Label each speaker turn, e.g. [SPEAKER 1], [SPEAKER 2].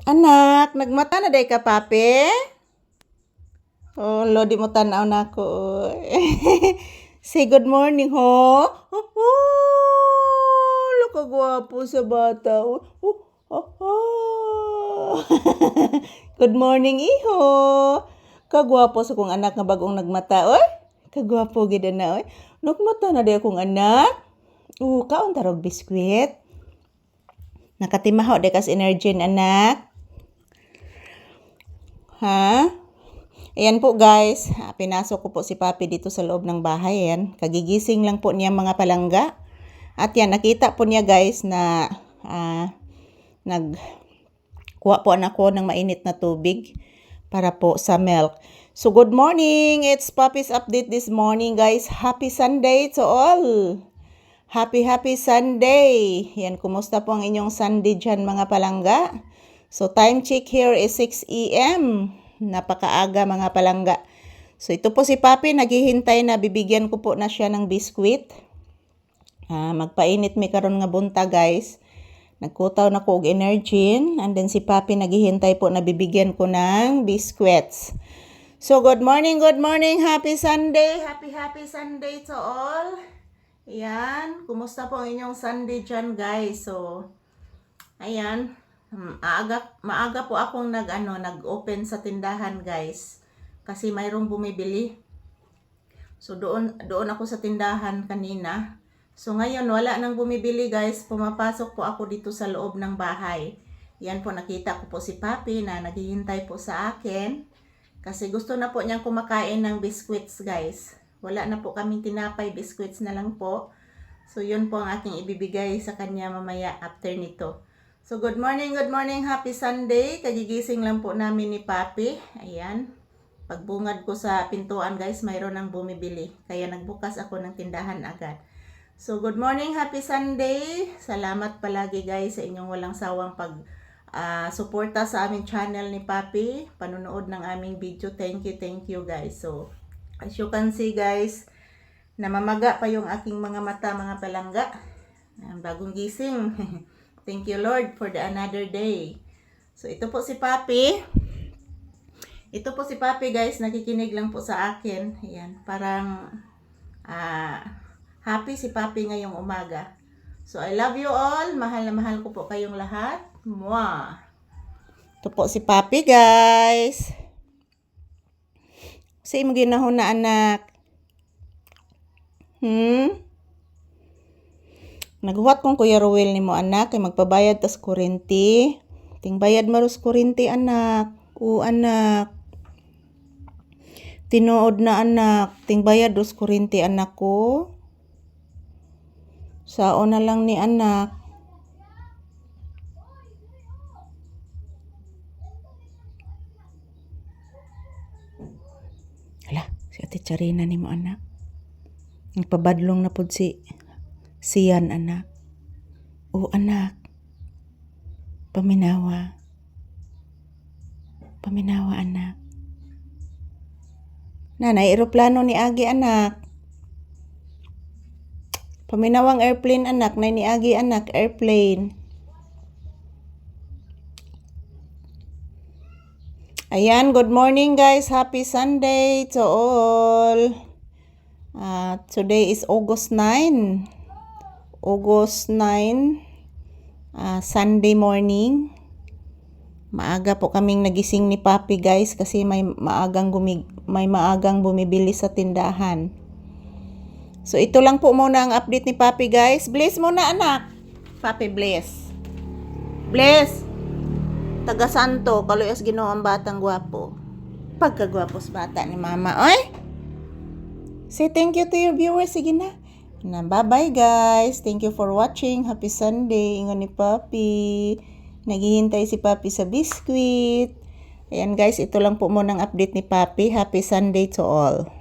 [SPEAKER 1] Anak, nagmata na day ka, papi? Oh, lo, di mo tanaw na ako. Say good morning, ho. Lo, kagwapo sa bata. Good morning, iho. Kagwapo sa kong anak nga bagong nagmata, oy. Kagwapo gid na, oy. Nagmata na day akong anak. Kaon tarog biskwit. Nakatimaho day kas energy anak. Ha? Ayan po guys, pinasok ko po si Papi dito sa loob ng bahay. Ayan, kagigising lang po niya mga palangga. At yan, nakita po niya guys na nagkuha po anak ko ng mainit na tubig para po sa milk. So good morning, it's Papi's update this morning guys. Happy Sunday to all. Happy Sunday. Yan, kumusta po ang inyong Sunday dyan mga palangga? So time check here is 6 AM. Napakaaga mga palangga. So ito po si Papi, naghihintay na bibigyan ko po na siya ng biskwit. Magpainit mi karon nga bunta guys. Nagkutaw na ko og Energin. And then si Papi naghihintay po na bibigyan ko ng biskwits. So good morning. Happy Sunday. Happy Sunday to all. Ayan, kumusta po ang inyong Sunday dyan guys? So, ayan, maaga po akong nag-open sa tindahan guys. Kasi mayroong bumibili. So, doon ako sa tindahan kanina. So, ngayon wala nang bumibili guys. Pumapasok po ako dito sa loob ng bahay. Yan po, nakita ko po si Papi na naghihintay po sa akin. Kasi gusto na po niyang kumakain ng biscuits guys. Wala na po kaming tinapay, biscuits na lang po. So, yun po ang aking ibibigay sa kanya mamaya after nito. So, good morning, happy Sunday. Kagigising lang po namin ni Papi. Ayan. Pagbungad ko sa pintuan guys, mayroon nang bumibili. Kaya nagbukas ako ng tindahan agad. So, good morning, happy Sunday. Salamat palagi guys sa inyong walang sawang suporta sa aming channel ni Papi. Panonood ng aming video. Thank you guys. So, as you can see guys, namamaga pa yung aking mga mata mga palangga. Bagong gising. Thank you Lord for the another day. So ito po si Papi. Ito po si Papi guys, nakikinig lang po sa akin. Ayan, parang happy si Papi ngayong umaga. So I love you all. Mahal na mahal ko po kayong lahat. Mwah! Ito po si Papi guys. Sa imo ginahon na anak. Naghuwat kong Kuya Ruel ni mo anak. Kay magpabayad tas kurente. Ting bayad maros kurente anak. Anak. Tinuod na anak. Ting bayad dos kurente anak ko. Sao na lang ni anak. Hala, si Ate Charina ni mo anak. Nagpabadlong na pud siyan anak. Anak. Paminawa anak. Nanay, eroplano ni Agi anak. Paminawang airplane anak. Nay ni Agi anak, airplane. Ayan, good morning guys. Happy Sunday to all. Today is August 9. Sunday morning. Maaga po kaming nagising ni Papi guys kasi may maagang bumibili sa tindahan. So ito lang po muna ang update ni Papi guys. Bless muna anak. Papi bless. Bless. Taga Santo, kaluyas Ginoo ang batang gwapo. Pagkagwapos bata ni mama. Oy! Say thank you to your viewers. Sige na. Bye-bye guys. Thank you for watching. Happy Sunday. Ingon ni Papi. Naghihintay si Papi sa biskwit. Ayan guys, ito lang po muna ang update ni Papi. Happy Sunday to all.